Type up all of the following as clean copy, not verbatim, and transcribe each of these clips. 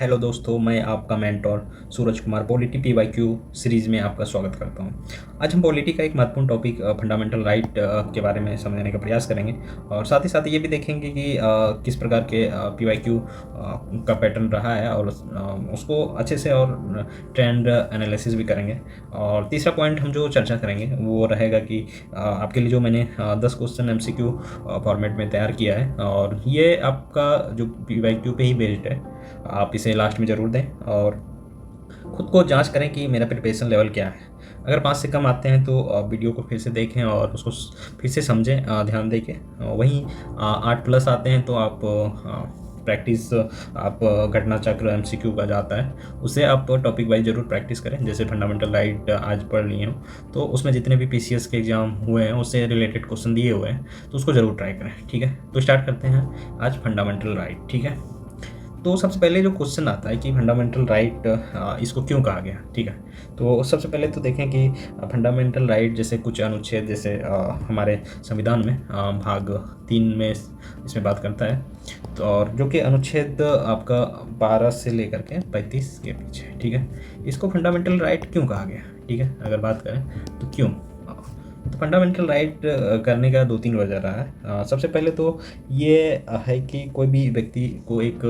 Hello दोस्तों, मैं आपका mentor Suraj Kumar polity PYQ series में आपका स्वागत करता हूं। आज हम पॉलिटी का एक महत्वपूर्ण टॉपिक फंडामेंटल राइट के बारे में समझने का प्रयास करेंगे और साथ ही साथ ये भी देखेंगे कि किस प्रकार के पीवाईक्यू का पैटर्न रहा है और उसको अच्छे से और ट्रेंड एनालिसिस भी करेंगे। और तीसरा पॉइंट हम जो चर्चा करेंगे वो रहेगा कि आपके लिए जो मैंने 10 क्वेश्चन एमसीक्यू फॉर्मेट में तैयार किया है और ये आपका जो पीवाईक्यू पे ही बेस्ड है। आप इसे लास्ट में ज़रूर दें और ख़ुद को जांच करें कि मेरा प्रिपरेशन लेवल क्या है। अगर 5 से कम आते हैं तो वीडियो को फिर से देखें और उसको फिर से समझें ध्यान देके। वहीं 8 प्लस आते हैं तो आप प्रैक्टिस आप घटना चक्र एमसीक्यू का जाता है उसे आप टॉपिक वाइज ज़रूर प्रैक्टिस करें। जैसे फंडामेंटल राइट आज पढ़ लिए हो तो उसमें जितने भी पीसीएस के एग्ज़ाम हुए हैं उससे रिलेटेड क्वेश्चन दिए हुए हैं तो उसको ज़रूर ट्राई करें। ठीक है, तो स्टार्ट करते हैं आज फंडामेंटल राइट। ठीक है, तो सबसे पहले जो क्वेश्चन आता है कि फंडामेंटल राइट इसको क्यों कहा गया। ठीक है, तो सबसे पहले तो देखें कि फंडामेंटल राइट जैसे कुछ अनुच्छेद जैसे हमारे संविधान में भाग 3 में इसमें बात करता है तो और जो कि अनुच्छेद आपका 12 से लेकर के 35 के बीच है। ठीक है, इसको फंडामेंटल राइट क्यों कहा गया। ठीक है, अगर बात करें तो क्यों, तो फंडामेंटल राइट करने का 2-3 वजह रहा है। सबसे पहले तो ये है कि कोई भी व्यक्ति को एक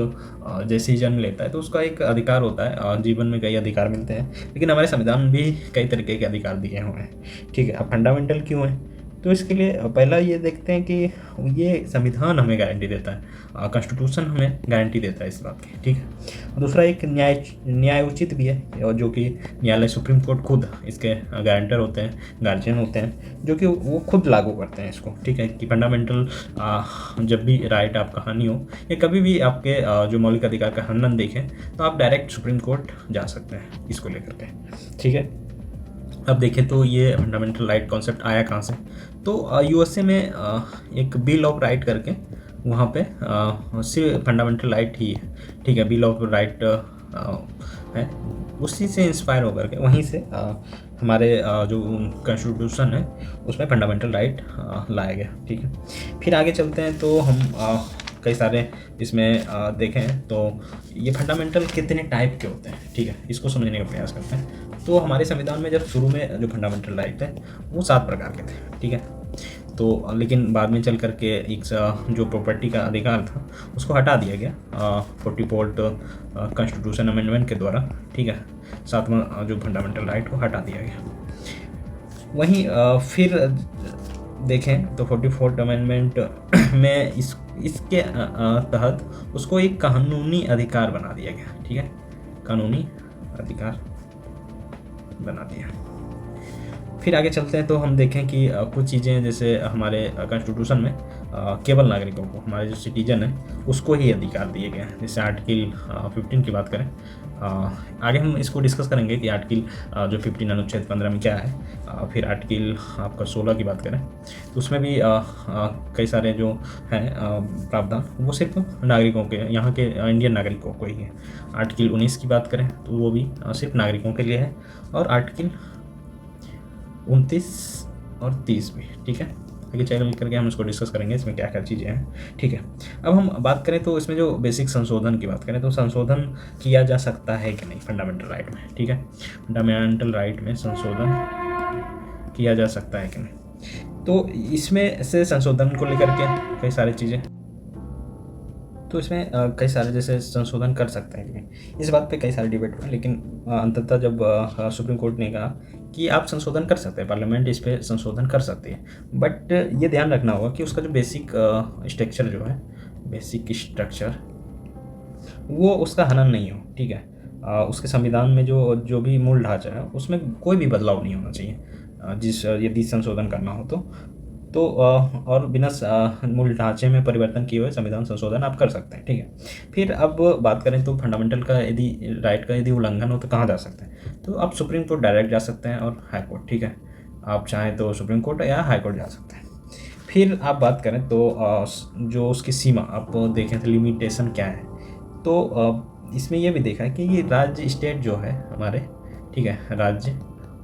जैसे ही जन्म लेता है तो उसका एक अधिकार होता है। जीवन में कई अधिकार मिलते हैं लेकिन हमारे संविधान में भी कई तरीके के अधिकार दिए हुए हैं। ठीक है, अब फंडामेंटल क्यों है तो इसके लिए पहला ये देखते हैं कि ये संविधान हमें गारंटी देता है, कॉन्स्टिट्यूशन हमें गारंटी देता है इस बात की। ठीक है, दूसरा एक न्याय उचित भी है और जो कि न्यायालय सुप्रीम कोर्ट खुद इसके गारंटर होते हैं, गार्जियन होते हैं जो कि वो खुद लागू करते हैं इसको। ठीक है, कि फंडामेंटल जब भी राइट आपका हानि हो या कभी भी आपके जो मौलिक अधिकार का हनन देखें तो आप डायरेक्ट सुप्रीम कोर्ट जा सकते हैं इसको लेकर के। ठीक है, अब देखें तो ये फंडामेंटल राइट कॉन्सेप्ट आया कहाँ से, तो यूएसए में एक बिल ऑफ राइट करके वहाँ पे सिर्फ फंडामेंटल राइट ही है। ठीक है, बिल ऑफ राइट है, उसी से इंस्पायर होकर के वहीं से हमारे जो कॉन्स्टिट्यूशन है उसमें फंडामेंटल राइट लाया गया। ठीक है, फिर आगे चलते हैं तो हम कई सारे इसमें देखें तो ये फंडामेंटल कितने टाइप के होते हैं। ठीक है, इसको समझने का प्रयास करते हैं। तो हमारे संविधान में जब शुरू में जो फंडामेंटल राइट है वो 7 प्रकार के थे। ठीक है, तो लेकिन बाद में चल करके एक जो प्रॉपर्टी का अधिकार था उसको हटा दिया गया 44 कॉन्स्टिट्यूशन अमेंडमेंट के द्वारा। ठीक है, 7वां जो फंडामेंटल राइट को हटा दिया गया। वहीं फिर देखें तो 44th अमेंडमेंट में इसके तहत उसको एक कानूनी अधिकार बना दिया गया। ठीक है, कानूनी अधिकार बना दिया। फिर आगे चलते हैं तो हम देखें कि कुछ चीज़ें जैसे हमारे कॉन्स्टिट्यूशन में केवल नागरिकों को, हमारे जो सिटीजन है उसको ही अधिकार दिए गए हैं। जैसे आर्टिकल 15 की बात करें, आगे हम इसको डिस्कस करेंगे कि आर्टिकल जो 15 अनुच्छेद 15 में क्या है। फिर आर्टिकल आपका 16 की बात करें तो उसमें भी कई सारे जो हैं प्रावधान वो सिर्फ नागरिकों के, यहाँ के इंडियन नागरिकों को ही है। आर्टिकल 19 की बात करें तो वो भी सिर्फ नागरिकों के लिए है और आर्टिकल 29 और 30 भी। ठीक है, आगे चल करके हम इसको डिस्कस करेंगे इसमें क्या क्या चीज़ें हैं। ठीक है, अब हम बात करें तो इसमें जो बेसिक संशोधन की बात करें तो संशोधन किया जा सकता है कि नहीं फंडामेंटल राइट में। ठीक है, फंडामेंटल राइट में संशोधन किया जा सकता है कि नहीं, तो इसमें से संशोधन को लेकर के कई सारी चीज़ें, तो इसमें कई सारे जैसे संशोधन कर सकते हैं कि नहीं, इस बात पे कई सारे डिबेट हुए लेकिन अंततः जब सुप्रीम कोर्ट ने कहा कि आप संशोधन कर सकते हैं, पार्लियामेंट इस पे संशोधन कर सकती है, बट ये ध्यान रखना होगा कि उसका जो बेसिक स्ट्रक्चर जो है, बेसिक स्ट्रक्चर वो उसका हनन नहीं हो। ठीक है, उसके संविधान में जो भी मूल ढांचा है उसमें कोई भी बदलाव नहीं होना चाहिए। यदि संशोधन करना हो तो और बिना मूल ढांचे में परिवर्तन किए हुए संविधान संशोधन आप कर सकते हैं। ठीक है, फिर अब बात करें तो फंडामेंटल का यदि राइट का यदि उल्लंघन हो तो कहाँ जा सकते हैं, तो आप सुप्रीम कोर्ट डायरेक्ट जा सकते हैं और हाई कोर्ट। ठीक है, आप चाहें तो सुप्रीम कोर्ट या हाई कोर्ट जा सकते हैं। फिर आप बात करें तो जो उसकी सीमा आप देखें तो लिमिटेशन क्या है, तो इसमें यह भी देखा है कि ये राज्य स्टेट जो है हमारे, ठीक है, राज्य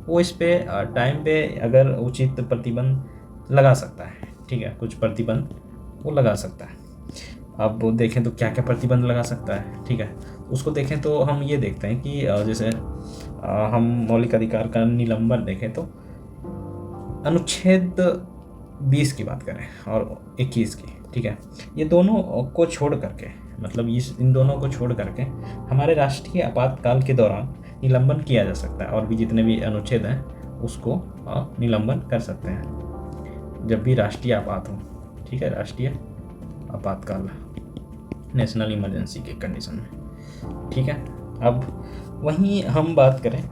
वो इस पे टाइम पे अगर उचित प्रतिबंध लगा सकता है। ठीक है, कुछ प्रतिबंध वो लगा सकता है। अब देखें तो क्या क्या प्रतिबंध लगा सकता है। ठीक है, उसको देखें तो हम ये देखते हैं कि जैसे हम मौलिक अधिकार का निलंबन देखें तो अनुच्छेद 20 की बात करें और 21 की, ठीक है, ये दोनों को छोड़ करके, मतलब इन दोनों को छोड़ करके हमारे राष्ट्रीय आपातकाल के दौरान निलंबन किया जा सकता है, और भी जितने भी अनुच्छेद हैं उसको निलंबन कर सकते हैं जब भी राष्ट्रीय आपात हो, ठीक है, राष्ट्रीय आपातकाल, नेशनल इमरजेंसी के कंडीशन में, ठीक है। अब वहीं हम बात करें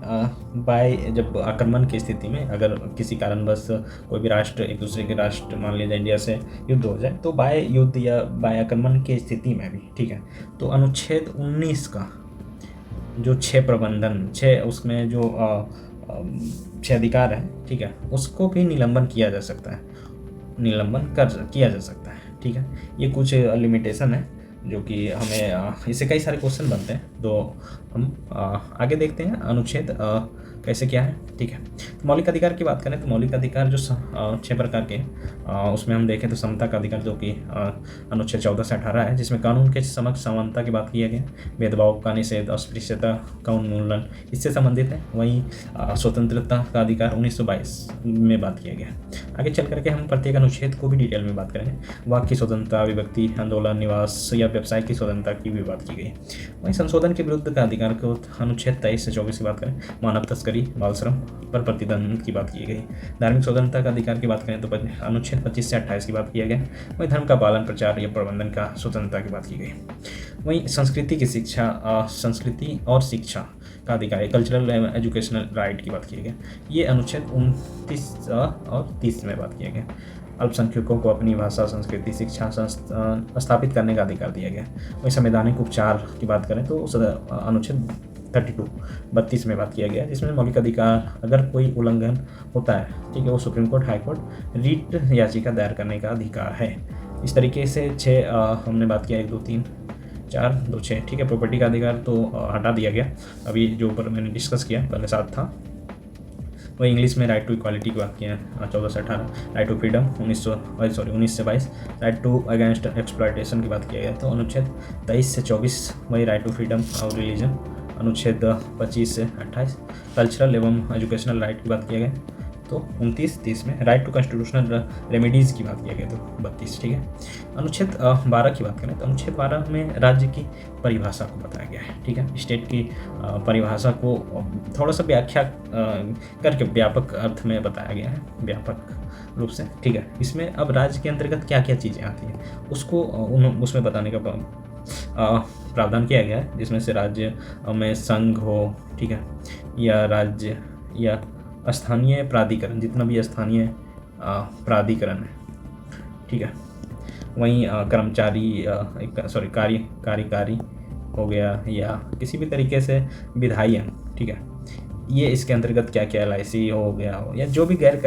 बाय जब आक्रमण की स्थिति में, अगर किसी कारणवश कोई भी राष्ट्र एक दूसरे के राष्ट्र, मान लीजिए इंडिया से युद्ध हो जाए, तो बाय युद्ध या बाय आक्रमण की स्थिति में भी, ठीक है, तो अनुच्छेद 19 का जो 6 प्रबंधन, 6 उसमें जो 6 अधिकार है, ठीक है, उसको भी निलंबन किया जा सकता है, किया जा सकता है, ठीक है। ये कुछ लिमिटेशन है जो कि हमें इससे कई सारे क्वेश्चन बनते हैं, तो हम आगे देखते हैं अनुच्छेद कैसे क्या है, ठीक है। तो मौलिक अधिकार की बात करें तो मौलिक अधिकार जो 6 प्रकार के उसमें हम देखें तो समता का अधिकार, जो कि अनुच्छेद 14 से 18 है, जिसमें कानून के समक्ष समानता की बात किया गया, भेदभाव का निषेध, अस्पृश्यता का उन्मूलन इससे संबंधित है। वहीं स्वतंत्रता का अधिकार 1922 में बात किया गया। आगे चल करके हम प्रत्येक अनुच्छेद को भी डिटेल में बात करेंगे। वाक की स्वतंत्रता, विभक्ति, आंदोलन, निवास या व्यवसाय की स्वतंत्रता की भी बात की गई। वहीं संशोधन के विरुद्ध का अधिकार को अनुच्छेद 23 से 24 की बात करें, मानव तस्करी, बाल श्रम पर प्रतिबंध की बात की गई। धार्मिक स्वतंत्रता का अधिकार की बात करें तो अनुच्छेद 25 से 28 की बात किया गया। वहीं धर्म का पालन, प्रचार या प्रबंधन का स्वतंत्रता की बात की गई। वहीं संस्कृति की शिक्षा, संस्कृति और शिक्षा का अधिकार, कल्चरल एजुकेशनल राइट की बात की गई। ये अनुच्छेद 29 और 30 में बात किया गया। अल्पसंख्यकों को अपनी भाषा, संस्कृति, शिक्षा स्थापित करने का अधिकार दिया गया। वहीं संवैधानिक उपचार की बात करें तो उस अनुच्छेद 32 में बात किया गया, जिसमें मौलिक अधिकार अगर कोई उल्लंघन होता है, ठीक है, वो Supreme Court, high court writ याचिका दायर करने का अधिकार है। इस तरीके से 6 हमने बात किया, 1 2 3 4 2 6, ठीक है। प्रॉपर्टी का अधिकार तो हटा दिया गया, अभी जो ऊपर मैंने डिस्कस किया, पहले 7 था। वही इंग्लिश में राइट टू इक्वालिटी की बात किया है 14 से 18, राइट टू फ्रीडम 19 से 22, राइट टू अगेंस्ट एक्सप्लॉयटेशन की बात किया गया तो अनुच्छेद 23 से 24। वही right to freedom of religion अनुच्छेद 25 से 28, कल्चरल एवं एजुकेशनल राइट की बात किया गया तो 29-30 में, राइट टू कॉन्स्टिट्यूशनल रेमेडीज़ की बात किया गया तो 32, ठीक है। अनुच्छेद 12 की बात करें तो अनुच्छेद 12 में राज्य की परिभाषा को बताया गया है, ठीक है। स्टेट की परिभाषा को थोड़ा सा व्याख्या करके व्यापक अर्थ में बताया गया है, व्यापक रूप से, ठीक है। इसमें अब राज्य के अंतर्गत क्या क्या चीज़ें आती हैं उसको उसमें बताने का प्रावधान किया गया है, जिसमें से राज्य में संघ हो, ठीक है, या राज्य या स्थानीय प्राधिकरण, जितना भी स्थानीय प्राधिकरण है, ठीक है। वहीं कर्मचारी कार्यकारी हो गया या किसी भी तरीके से विधायी अंग, ठीक है, ये इसके अंतर्गत क्या क्या LIC हो गया हो या जो भी गैर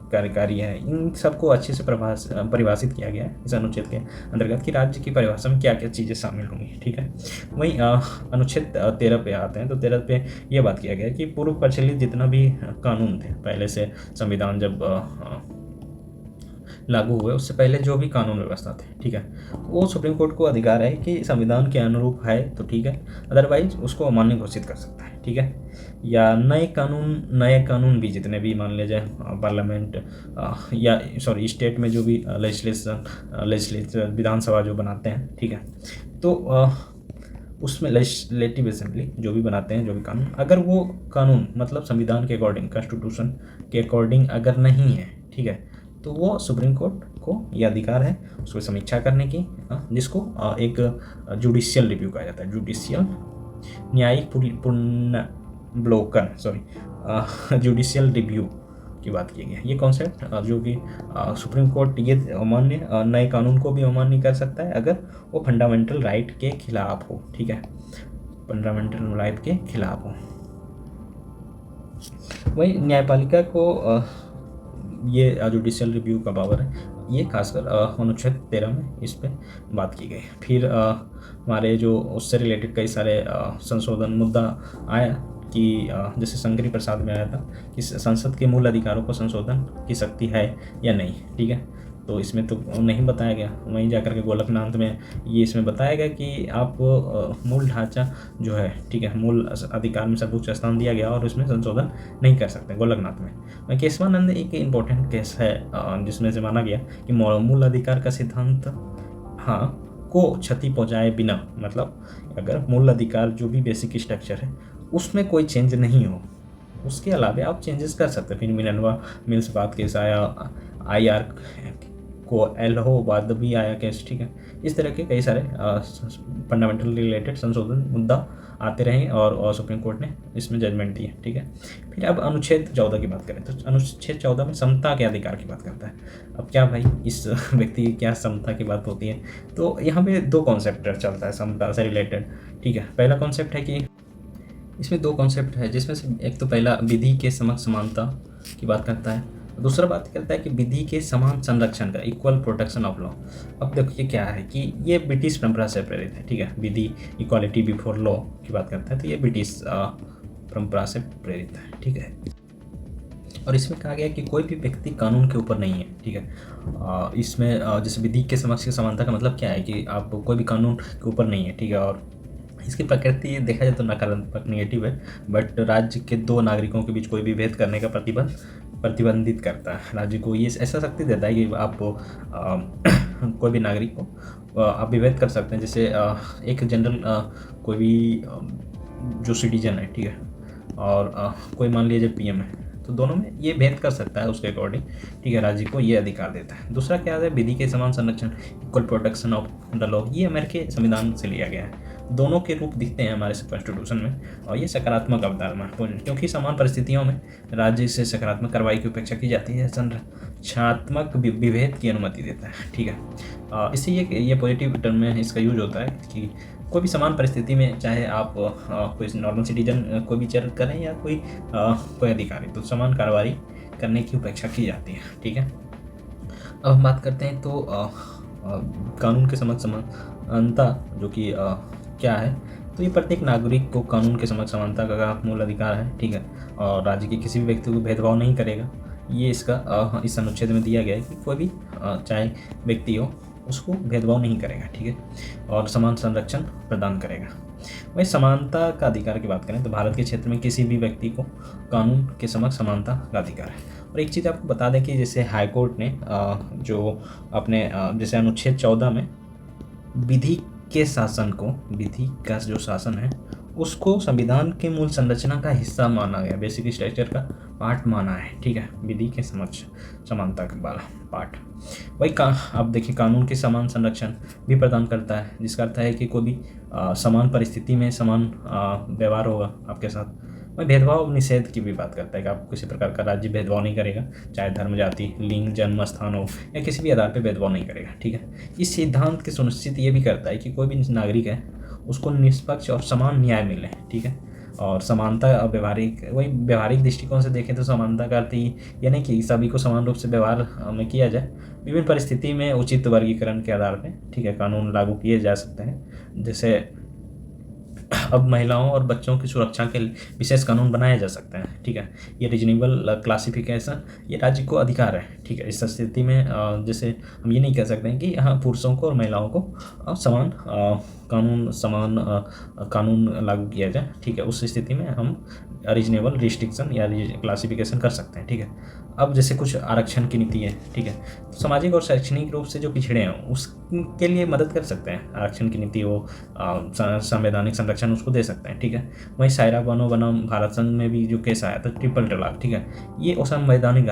कार्यकारी है, इन सबको अच्छे से परिभाषित किया गया है इस अनुच्छेद के अंतर्गत कि राज्य की परिभाषा में क्या क्या चीज़ें शामिल होंगी, ठीक है। वहीं अनुच्छेद 13 पे आते हैं तो 13 पे ये बात किया गया है कि पूर्व प्रचलित जितना भी कानून थे, पहले से संविधान जब लागू हुए उससे पहले जो भी कानून व्यवस्था थे, ठीक है, वो सुप्रीम कोर्ट को अधिकार है कि संविधान के अनुरूप है तो ठीक है, अदरवाइज उसको अमान्य घोषित कर सकता है, ठीक है। या नए कानून भी जितने भी मान लीजिए पार्लियामेंट या स्टेट में जो भी लेजिस्लेचर विधानसभा जो बनाते हैं, ठीक है, तो उसमें लेजिस्लेटिव असेंबली जो भी बनाते हैं, जो भी कानून, अगर वो कानून मतलब संविधान के अकॉर्डिंग, कॉन्स्टिट्यूशन के अकॉर्डिंग अगर नहीं है, ठीक है, तो वो सुप्रीम कोर्ट को ये अधिकार है उसको समीक्षा करने की, जिसको एक जुडिशियल रिव्यू कहा जाता है, जुडिशियल न्यायिक पुनर्विलोकन जुडिशियल रिव्यू की बात की गई है। ये कॉन्सेप्ट जो कि सुप्रीम कोर्ट ये अमान्य नए कानून को भी अमान्य कर सकता है अगर वो फंडामेंटल राइट के खिलाफ हो, ठीक है, फंडामेंटल राइट के खिलाफ हो। वही न्यायपालिका को ये जुडिशियल रिव्यू का पावर है, ये खासकर अनुच्छेद 13 में इस पे बात की गई। फिर हमारे जो उससे रिलेटेड कई सारे संशोधन मुद्दा आया कि जैसे शंकरी प्रसाद में आया था कि संसद के मूल अधिकारों को संशोधन की शक्ति है या नहीं, ठीक है, तो इसमें तो नहीं बताया गया। वहीं जाकर के गोलकनाथ में ये इसमें बताया गया कि आप मूल ढांचा जो है, ठीक है, मूल अधिकार में सर्वोच्च स्थान दिया गया और उसमें संशोधन नहीं कर सकते गोलकनाथ में। केशवानंद एक इम्पोर्टेंट केस है जिसमें से माना गया कि मूल अधिकार का सिद्धांत हाँ को क्षति पहुंचाए बिना, मतलब अगर मूल अधिकार जो भी बेसिक स्ट्रक्चर है उसमें कोई चेंज नहीं हो, उसके अलावा आप चेंजेस कर सकते हैं। फिर मिनरवा मिल्स बात केस आया, IR को एल्हो बाद भी आया केस, ठीक है। इस तरह के कई सारे फंडामेंटल रिलेटेड संशोधन मुद्दा आते रहे और सुप्रीम कोर्ट ने इसमें जजमेंट दी है, ठीक है। फिर अब अनुच्छेद 14 की बात करें तो अनुच्छेद 14 में समता के अधिकार की बात करता है। अब क्या भाई इस व्यक्ति की क्या समता की बात होती है, तो यहाँ पे दो कॉन्सेप्ट चलता है समता से रिलेटेड, ठीक है। पहला कॉन्सेप्ट है कि इसमें दो कॉन्सेप्ट है जिसमें से एक तो पहला विधि के समक्ष समानता की बात करता है, दूसरा बात करता है कि विधि के समान संरक्षण का, इक्वल प्रोटेक्शन ऑफ लॉ। अब देखिए क्या है कि ये ब्रिटिश परंपरा से प्रेरित है, ठीक है। विधि इक्वालिटी बिफोर लॉ की बात करता है तो ये ब्रिटिश परंपरा से प्रेरित है, ठीक है। और इसमें कहा गया कि कोई भी व्यक्ति कानून के ऊपर नहीं है, ठीक है। इसमें जैसे विधि के समक्ष समानता का मतलब क्या है कि आप कोई भी कानून के ऊपर नहीं है, ठीक है। और इसकी प्रकृति देखा जाए तो नकारात्मक नेगेटिव है, बट राज्य के दो नागरिकों के बीच कोई भी भेद करने का प्रतिबंधित करता है। राज्य को ये ऐसा शक्ति देता है कि आप कोई भी नागरिक को आप विभेद कर सकते हैं। जैसे एक जनरल कोई भी जो सिटीजन है, ठीक है, और कोई मान लीजिए PM है, तो दोनों में ये भेद कर सकता है उसके अकॉर्डिंग, ठीक है। राज्य को ये अधिकार देता है। दूसरा क्या है, विधि के समान संरक्षण, equal protection of the law, ये अमेरिकी संविधान से लिया गया है। दोनों के रूप दिखते हैं हमारे कॉन्स्टिट्यूशन में और ये सकारात्मक अवधारणा, क्योंकि समान परिस्थितियों में राज्य से सकारात्मक कार्रवाई की अपेक्षा की जाती है, संरक्षणात्मक विभेद की अनुमति देता है, ठीक है। इससे ये पॉजिटिव टर्म में इसका यूज होता है कि कोई भी समान परिस्थिति में, चाहे आप कोई नॉर्मल सिटीजन कोई भी चर करें या कोई अधिकारी, तो समान कार्रवाई करने की उपेक्षा की जाती है, ठीक है। अब हम बात करते हैं तो कानून के समक्ष समानता जो कि क्या है, तो ये प्रत्येक नागरिक को कानून के समक्ष समानता का मूल अधिकार है, ठीक है। और राज्य के किसी भी व्यक्ति को भेदभाव नहीं करेगा, ये इसका इस अनुच्छेद में दिया गया है कि कोई भी चाहे व्यक्ति हो उसको भेदभाव नहीं करेगा, ठीक है, और समान संरक्षण प्रदान करेगा। वही समानता का अधिकार की बात करें तो भारत के क्षेत्र में किसी भी व्यक्ति को कानून के समक्ष समानता का अधिकार है। और एक चीज़ आपको बता दें कि जैसे हाईकोर्ट ने जो अपने जैसे अनुच्छेद 14 में विधि के शासन को, विधि का जो शासन है उसको संविधान के मूल संरचना का हिस्सा माना गया, बेसिक स्ट्रक्चर का पार्ट माना है, ठीक है। विधि के समक्ष समानता का पार्ट वही अब देखिए कानून के समान संरक्षण भी प्रदान करता है, जिसका अर्थ है कि कोई भी समान परिस्थिति में समान व्यवहार होगा आपके साथ। वही भेदभाव निषेध की भी बात करता है कि आपको किसी प्रकार का राज्य भेदभाव नहीं करेगा, चाहे धर्म, जाति, लिंग, जन्म स्थान हो या किसी भी आधार पर भेदभाव नहीं करेगा, ठीक है। इस सिद्धांत के सुनिश्चित ये भी करता है कि कोई भी नागरिक है उसको निष्पक्ष और समान न्याय मिले, ठीक है। और समानता व्यवहारिक दृष्टिकोण से देखें तो समानता का अर्थ ये नहीं कि सभी को समान रूप से व्यवहार में किया जाए, विभिन्न परिस्थिति में उचित वर्गीकरण के आधार पर, ठीक है, कानून लागू किए जा सकते हैं। जैसे अब महिलाओं और बच्चों की सुरक्षा के लिए विशेष कानून बनाए जा सकते हैं, ठीक है। ये रीजनेबल क्लासिफिकेशन ये राज्य को अधिकार है, ठीक है। इस स्थिति में जैसे हम ये नहीं कह सकते हैं कि यहाँ पुरुषों को और महिलाओं को समान कानून लागू किया जाए, ठीक है। उस स्थिति में हम रीजनेबल रिस्ट्रिक्शन या क्लासिफिकेशन कर सकते हैं, ठीक है। अब जैसे कुछ आरक्षण की नीति है, ठीक है, तो सामाजिक और शैक्षणिक रूप से जो पिछड़े हैं उसके लिए मदद कर सकते हैं, आरक्षण की नीति हो, संवैधानिक संरक्षण उसको दे सकते हैं, ठीक है। वहीं सायरा बानो बनाम भारत संघ में भी जो केस आया था ट्रिपल तलाक, ठीक है, ये असंवैधानिक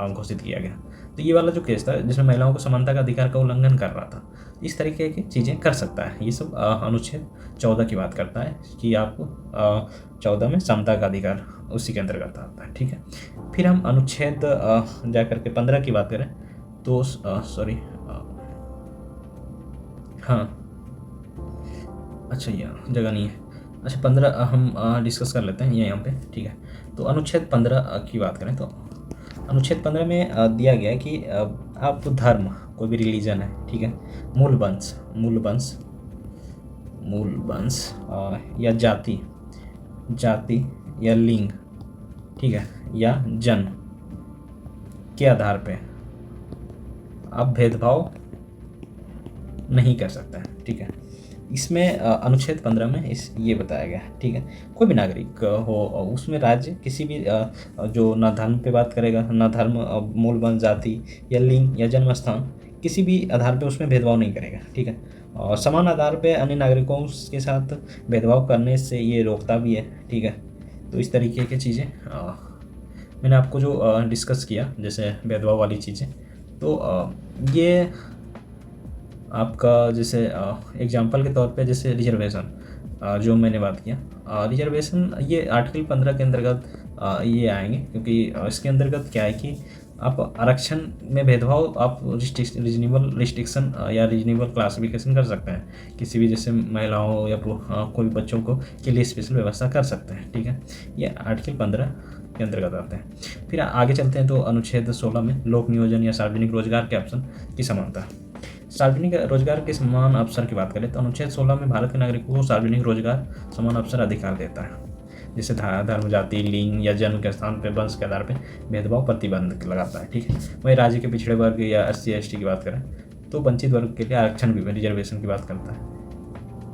घोषित किया गया। तो ये वाला जो केस था जिसमें महिलाओं को समानता का अधिकार का उल्लंघन कर रहा था, इस तरीके की चीज़ें कर सकता है। ये सब अनुच्छेद 14 की बात करता है कि आपको 14 में समता का अधिकार उसी के अंतर्गत आता है, ठीक है। फिर हम अनुच्छेद जा करके 15 की बात करें तो हाँ अच्छा ये जगह नहीं है, अच्छा 15 हम डिस्कस कर लेते हैं यहाँ पे, ठीक है। तो अनुच्छेद 15 की बात करें तो अनुच्छेद 15 में दिया गया है कि आप धर्म, कोई भी रिलीजन है, ठीक है, मूल वंश या जाति या लिंग, ठीक है, या जन्म के आधार पे आप भेदभाव नहीं कर सकते हैं, ठीक है। इसमें अनुच्छेद 15 में ये बताया गया है, ठीक है। कोई भी नागरिक हो, उसमें राज्य किसी भी जो ना धर्म पे बात करेगा, ना धर्म, मूल जाति या लिंग या जन्म स्थान, किसी भी आधार पे उसमें भेदभाव नहीं करेगा, ठीक है। और समान आधार पे अन्य नागरिकों के साथ भेदभाव करने से ये रोकता भी है, ठीक है। तो इस तरीके की चीज़ें मैंने आपको जो डिस्कस किया, जैसे भेदभाव वाली चीज़ें, तो ये आपका जैसे एग्जांपल के तौर पे जैसे रिजर्वेशन, जो मैंने बात किया, रिजर्वेशन ये आर्टिकल 15 के अंतर्गत ये आएंगे, क्योंकि इसके अंतर्गत क्या है कि आप आरक्षण में भेदभाव आप रीजनेबल रिस्ट्रिक्शन या रीजनेबल क्लासिफिकेशन कर सकते हैं, किसी भी जैसे महिलाओं या कोई बच्चों को के लिए स्पेशल व्यवस्था कर सकते हैं, ठीक है। ये आर्टिकल 15 के अंतर्गत आते हैं। फिर आगे चलते हैं तो अनुच्छेद 16 में लोक नियोजन या सार्वजनिक रोजगार के ऑप्शन की समानता। सार्वजनिक रोजगार के समान अवसर की बात करें तो अनुच्छेद 16 में भारत के नागरिकों को सार्वजनिक रोजगार समान अवसर अधिकार देता है, जैसे धर्म, जाति, लिंग या जन्म के स्थान पर, वंश के आधार पर भेदभाव प्रतिबंध लगाता है, ठीक है। वहीं राज्य के पिछड़े वर्ग या SC ST की बात करें तो वंचित वर्ग के लिए आरक्षण भी, रिजर्वेशन की बात करता है।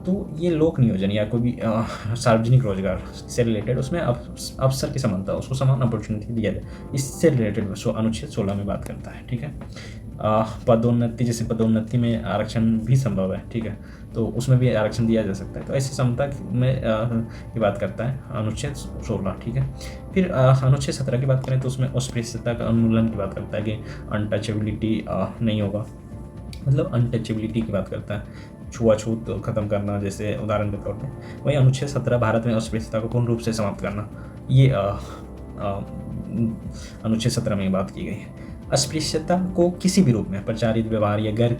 तो ये लोक नियोजन या कोई भी सार्वजनिक रोजगार से रिलेटेड उसमें अवसर की समानता, उसको समान अपॉर्चुनिटी दिया जाए, इससे रिलेटेड अनुच्छेद 16 में बात करता है, ठीक है। पदोन्नति, जैसे पदोन्नति में आरक्षण भी संभव है, ठीक है, तो उसमें भी आरक्षण दिया जा सकता है। तो ऐसी समता में की बात करता है अनुच्छेद 16, ठीक है। फिर अनुच्छेद 17 की बात करें तो उसमें अस्पृश्यता का उन्मूलन की बात करता है कि अनटचेबिलिटी नहीं होगा, मतलब अनटचेबिलिटी की बात करता है, छुआछूत खत्म करना, जैसे उदाहरण के तौर पे। वहीं अनुच्छेद 17 भारत में अस्पृश्यता को पूर्ण रूप से समाप्त करना, ये अनुच्छेद 17 में बात की गई है। अस्पृश्यता को किसी भी रूप में प्रचारित, व्यवहार या गैर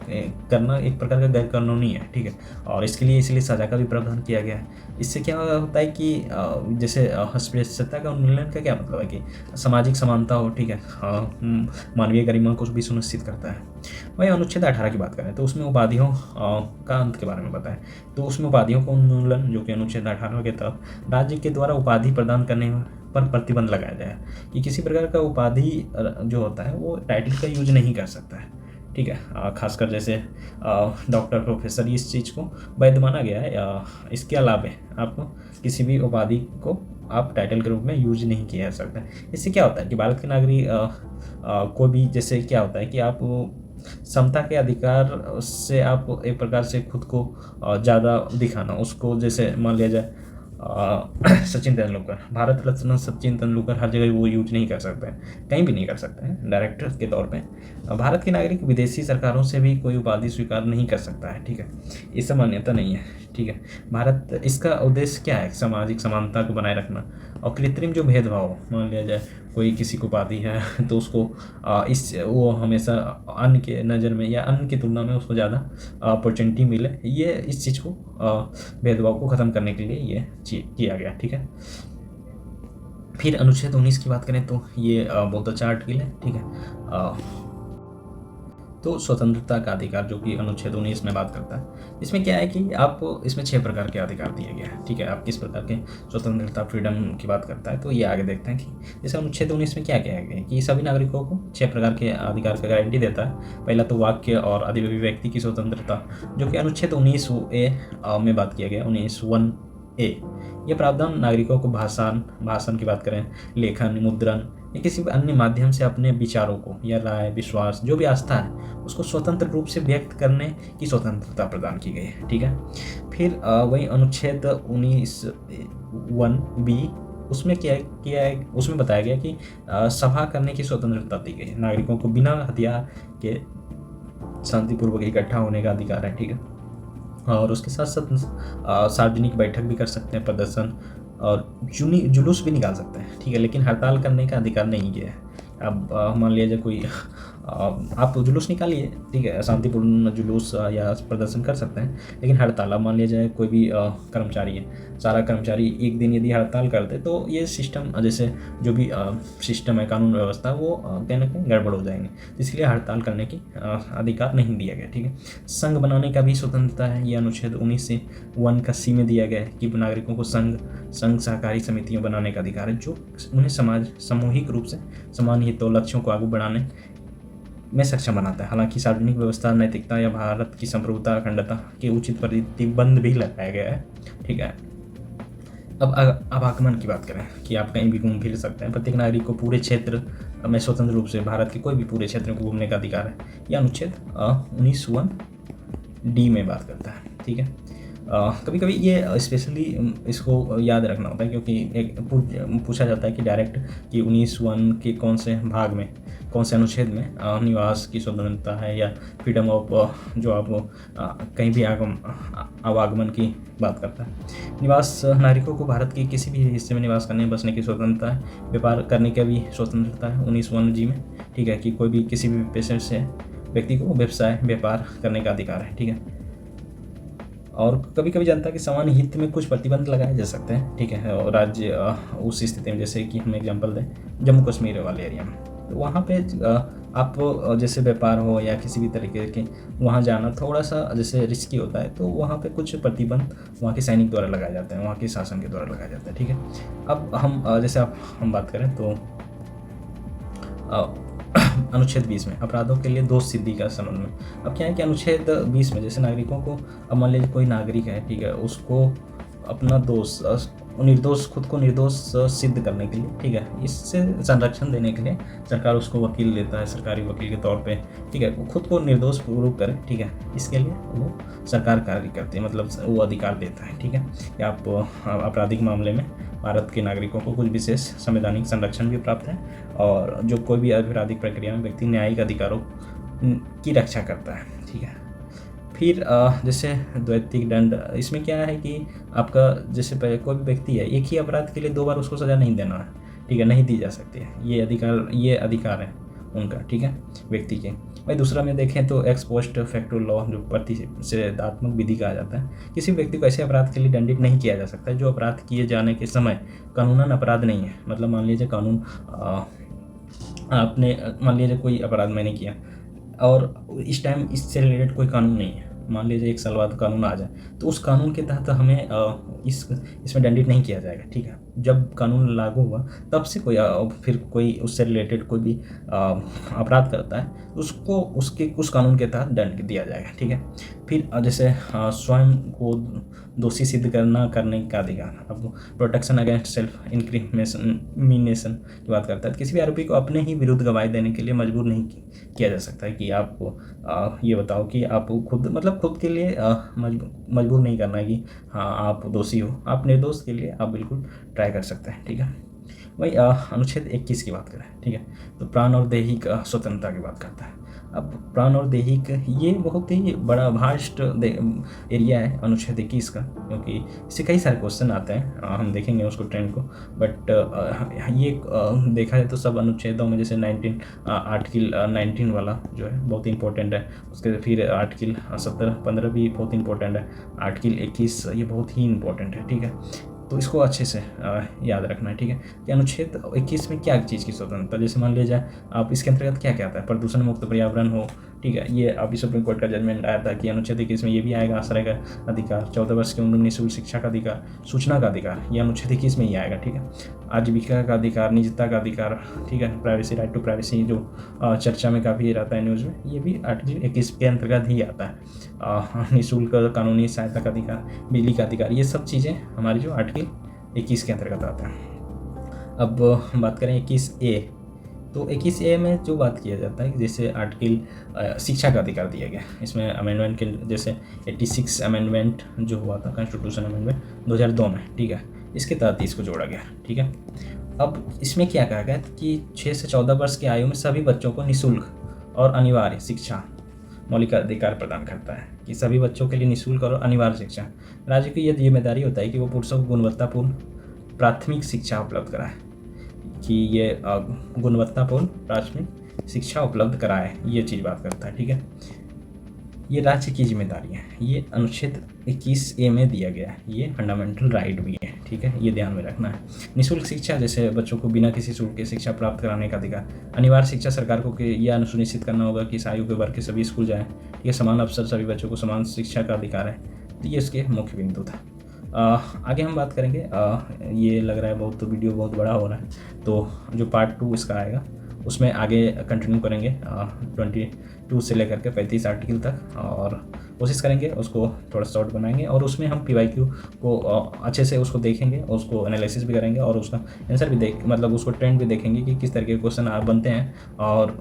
करना एक प्रकार का गैर कानूनी है, ठीक है, और इसके लिए इसलिए सजा का भी प्रावधान किया गया है। इससे क्या होता है कि जैसे अस्पृश्यता का उन्मूलन का क्या मतलब है कि सामाजिक समानता हो, ठीक है, मानवीय गरिमा को भी सुनिश्चित करता है। वही अनुच्छेद 18 की बात करें तो उसमें उपाधियों का अंत के बारे में बताएं, तो उसमें उपाधियों का उन्मूलन, जो कि अनुच्छेद 18 के तहत राज्य के द्वारा उपाधि प्रदान करने पर प्रतिबंध लगाया जाए कि किसी प्रकार का उपाधि जो होता है वो टाइटल का यूज नहीं कर सकता है, ठीक है। खासकर जैसे डॉक्टर, प्रोफेसर, इस चीज़ को वैध माना गया है। इसके अलावा आपको किसी भी उपाधि को आप टाइटल के रूप में यूज नहीं किया जा सकता। इससे क्या होता है कि भारत के नागरिक को भी, जैसे क्या होता है कि आप समता के अधिकार से आप एक प्रकार से खुद को ज़्यादा दिखाना, उसको जैसे मान लिया जाए सचिन तेंदुलकर, भारत रत्न सचिन तेंदुलकर हर जगह वो यूज नहीं कर सकते हैं, कहीं भी नहीं कर सकते हैं डायरेक्टर के तौर पे। भारत के नागरिक विदेशी सरकारों से भी कोई उपाधि स्वीकार नहीं कर सकता है, ठीक है, इससे मान्यता नहीं है, ठीक है। भारत, इसका उद्देश्य क्या है, सामाजिक समानता को बनाए रखना और कृत्रिम जो भेदभाव, मान लिया जाए कोई किसी को उपाधि है तो उसको वो हमेशा अन्य के नज़र में या अन्य की तुलना में उसको ज़्यादा अपॉर्चुनिटी मिले, ये इस चीज़ को भेदभाव को ख़त्म करने के लिए ये किया गया, ठीक है। फिर अनुच्छेद 19 की बात करें तो ये बहुत अच्छा आर्टिकल है, ठीक है। तो स्वतंत्रता का अधिकार, जो कि अनुच्छेद 19 में बात करता है, इसमें क्या है कि आप इसमें 6 प्रकार के अधिकार दिए गए हैं, ठीक है। आप किस प्रकार के स्वतंत्रता, फ्रीडम की बात करता है, तो ये आगे देखते हैं कि जैसे अनुच्छेद 19 में क्या क्या है कि सभी नागरिकों को 6 प्रकार के अधिकार का गारंटी देता है। पहला तो वाक्य और अभिव्यक्ति की स्वतंत्रता, जो कि अनुच्छेद 19A में बात किया गया, 19(1)A। यह प्रावधान नागरिकों को भाषण की बात करें, लेखन, मुद्रण या किसी भी अन्य माध्यम से अपने विचारों को या राय, विश्वास, जो भी आस्था है उसको स्वतंत्र रूप से व्यक्त करने की स्वतंत्रता प्रदान की गई है, ठीक है। फिर वही अनुच्छेद 19(1)B, उसमें क्या किया है, उसमें बताया गया कि सभा करने की स्वतंत्रता दी गई है। नागरिकों को बिना हथियार के शांतिपूर्वक इकट्ठा होने का अधिकार है, ठीक है। और उसके साथ साथ सार्वजनिक बैठक भी कर सकते हैं, प्रदर्शन और जुलूस भी निकाल सकते हैं, ठीक है, लेकिन हड़ताल करने का अधिकार नहीं है। अब मान लिया जाए कोई आप जुलूस निकालिए, ठीक है, शांतिपूर्ण जुलूस या प्रदर्शन कर सकते हैं, लेकिन हड़ताल, अब मान लिया जाए कोई भी कर्मचारी है, सारा कर्मचारी एक दिन यदि हड़ताल करते तो ये सिस्टम, जैसे जो भी सिस्टम है, कानून व्यवस्था, वो कहीं ना कहीं गड़बड़ हो जाएंगे, इसलिए हड़ताल करने की अधिकार नहीं दिया गया, ठीक है। संघ बनाने का भी स्वतंत्रता है, ये अनुच्छेद 19(1)C में दिया गया है कि नागरिकों को संघ सहकारी समितियाँ बनाने का अधिकार है, जो उन्हें सामूहिक रूप से समान हितों, लक्ष्यों को आगे बढ़ाने में सक्षम बनाता है। हालांकि सार्वजनिक व्यवस्था, नैतिकता या भारत की संप्रभुता अखंडता के उचित प्रतिबंध भी लगाया गया है। ठीक है। अब आवागमन की बात करें कि आप कहीं भी घूम फिर सकते हैं। प्रत्येक नागरिक को पूरे क्षेत्र में स्वतंत्र रूप से भारत के कोई भी पूरे क्षेत्र में घूमने का अधिकार है। यह अनुच्छेद 19(1)(d) में बात करता है। ठीक है। कभी कभी ये स्पेशली इसको याद रखना होता है, क्योंकि एक पूछा जाता है कि डायरेक्ट कि 19(1) के कौन से भाग में, कौन से अनुच्छेद में निवास की स्वतंत्रता है या फ्रीडम ऑफ, जो आप कहीं भी आवागमन की बात करता है। निवास, नागरिकों को भारत के किसी भी हिस्से में निवास करने बसने की स्वतंत्रता है। व्यापार करने की भी स्वतंत्रता है 19(1)(g) में। ठीक है, कि कोई भी किसी भी पेशे से व्यक्ति को व्यवसाय व्यापार करने का अधिकार है। ठीक है। और कभी कभी जनता के सामान्य हित में कुछ प्रतिबंध लगाए जा सकते हैं। ठीक है। और राज्य उस स्थिति में, जैसे कि हम एग्जांपल दें जम्मू कश्मीर वाले एरिया में, तो वहाँ पे आप जैसे व्यापार हो या किसी भी तरीके के वहाँ जाना थोड़ा सा जैसे रिस्की होता है, तो वहाँ पे कुछ प्रतिबंध वहाँ के सैनिक द्वारा लगाए जाते हैं, वहाँ के शासन के द्वारा लगाया जाता है। ठीक है। अब हम जैसे हम बात करें तो अनुच्छेद 20 में अपराधों के लिए दोष सिद्धि का संबंध में। अब क्या है कि अनुच्छेद 20 में जैसे नागरिकों को, अब मान लीजिए कोई नागरिक है, ठीक है, उसको अपना दोष निर्दोष, खुद को निर्दोष सिद्ध करने के लिए, ठीक है, इससे संरक्षण देने के लिए सरकार उसको वकील देता है, सरकारी वकील के तौर पे। ठीक है। वो खुद को निर्दोष प्रूव करे, ठीक है, इसके लिए वो सरकार कार्य करती है, मतलब वो अधिकार देता है। ठीक है। कि आप आपराधिक मामले में भारत के नागरिकों को कुछ विशेष संवैधानिक संरक्षण भी प्राप्त है, और जो कोई भी आपराधिक प्रक्रिया में व्यक्ति न्यायिक अधिकारों की रक्षा करता है। ठीक है। फिर जैसे द्वैतिक दंड, इसमें क्या है कि आपका जैसे कोई भी व्यक्ति है, एक ही अपराध के लिए 2 बार उसको सज़ा नहीं देना है। ठीक है, नहीं दी जा सकती है। ये अधिकार है उनका। ठीक है, व्यक्ति के। भाई दूसरा में देखें तो एक्स पोस्ट फैक्टो लॉ, जो प्रतिषेधात्मक विधि कहा जाता है। किसी व्यक्ति को ऐसे अपराध के लिए दंडित नहीं किया जा सकता है जो अपराध किए जाने के समय कानूनन अपराध नहीं है। मतलब मान लीजिए कानून आपने मान लीजिए कोई अपराध मैंने किया और इस टाइम इससे रिलेटेड कोई कानून नहीं है, मान लीजिए 1 साल बाद कानून आ जाए, तो उस कानून के तहत हमें इसमें दंडित नहीं किया जाएगा। ठीक है। जब कानून लागू हुआ तब से फिर कोई उससे रिलेटेड कोई भी अपराध करता है, उसको उस कानून के तहत दंड दिया जाएगा। ठीक है। फिर जैसे स्वयं को दोषी सिद्ध करने का अधिकार। अब प्रोटेक्शन अगेंस्ट सेल्फ इंक्रिमिनेशन की बात करता है। किसी भी आरोपी को अपने ही विरुद्ध गवाही देने के लिए मजबूर नहीं किया जा सकता है कि आप ये बताओ कि आप खुद, मतलब खुद के लिए मजबूर नहीं करना है कि हाँ आप दोषी हो, आप निर्दोष के लिए आप बिल्कुल ट्राई कर सकते हैं। ठीक है। वही अनुच्छेद 21 की बात करें, ठीक है, तो प्राण और दैहिक स्वतंत्रता की बात करता है। अब प्राण और दैहिक, ये बहुत ही बड़ा वास्ट एरिया है अनुच्छेद 21 का, क्योंकि इससे कई सारे क्वेश्चन आते हैं, हम देखेंगे उसको ट्रेंड को। बट ये देखा जाए तो सब अनुच्छेदों में जैसे आर्टिकल 19 वाला जो है बहुत इंपॉर्टेंट है, उसके फिर आर्टिकल 17-15 भी बहुत इंपॉर्टेंट है, आर्टिकल 21 ये बहुत ही इंपॉर्टेंट है। ठीक है। तो इसको अच्छे से याद रखना है। ठीक है। कि अनुच्छेद 21 में क्या चीज़ की स्वतंत्रता, जैसे मान लीजिए आप इसके अंतर्गत क्या क्या आता है, प्रदूषण मुक्त पर्यावरण हो। ठीक है। ये अभी सुप्रीम कोर्ट का जजमेंट आया था कि अनुच्छेद 21 में ये भी आएगा, आश्रय का अधिकार, 14 वर्ष की उम्र में निःशुल्क शिक्षा का अधिकार, सूचना का अधिकार, ये अनुच्छेद 21 में ही आएगा। ठीक है। आजीविका का अधिकार, निजता का अधिकार, ठीक है, प्राइवेसी, राइट टू प्राइवेसी, जो चर्चा में काफ़ी रहता है न्यूज़ में, ये भी आर्टिकल 21 के अंतर्गत ही आता है। निःशुल्क कानूनी सहायता का अधिकार, बिजली का अधिकार, ये सब चीज़ें हमारी जो आर्टिकल 21 के अंतर्गत आता है। अब हम बात करें 21A, तो 21A में जो बात किया जाता है, जैसे आर्टिकल शिक्षा का अधिकार दिया गया, इसमें अमेंडमेंट के जैसे 86 अमेंडमेंट जो हुआ था, कॉन्स्टिट्यूशन अमेंडमेंट 2002 में, ठीक है, इसके तहत इसको जोड़ा गया। ठीक है। अब इसमें क्या कहा गया कि 6 से 14 वर्ष की आयु में सभी बच्चों को निःशुल्क और अनिवार्य शिक्षा मौलिक अधिकार प्रदान करता है, कि सभी बच्चों के लिए निःशुल्क और अनिवार्य शिक्षा। राज्य की यह जिम्मेदारी होता है कि वो पुरुषों को गुणवत्तापूर्ण प्राथमिक शिक्षा उपलब्ध कराए, कि ये गुणवत्तापूर्ण प्राथमिक शिक्षा उपलब्ध कराए, ये चीज़ बात करता है। ठीक है। ये राज्य की जिम्मेदारी है, ये अनुच्छेद 21A में दिया गया है, ये फंडामेंटल राइट भी है। ठीक है। ये ध्यान में रखना है। निःशुल्क शिक्षा, जैसे बच्चों को बिना किसी शुल्क के शिक्षा प्राप्त कराने का अधिकार। अनिवार्य शिक्षा, सरकार को यह सुनिश्चित करना होगा कि इस आयु के वर्ग के सभी स्कूल जाएँ। ये समान अवसर, सभी बच्चों को समान शिक्षा का अधिकार है। तो ये इसके मुख्य बिंदु था। आगे हम बात करेंगे, ये लग रहा है बहुत वीडियो बहुत बड़ा हो रहा है, तो जो पार्ट 2 इसका आएगा उसमें आगे कंटिन्यू करेंगे 22 से लेकर के 35 आर्टिकल तक, और कोशिश करेंगे उसको थोड़ा शॉर्ट बनाएंगे, और उसमें हम PYQ को अच्छे से उसको देखेंगे, उसको एनालिसिस भी करेंगे, और उसका आंसर भी मतलब उसको ट्रेंड भी देखेंगे कि किस तरीके के क्वेश्चन बनते हैं, और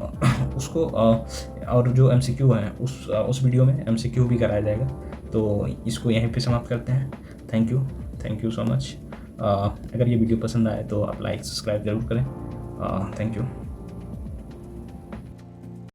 उसको और जो MCQ है उस वीडियो में MCQ भी कराया जाएगा। तो इसको यहीं पे समाप्त करते हैं। Thank you so much. अगर ये वीडियो पसंद आए तो आप लाइक सब्सक्राइब जरूर करें। Thank you.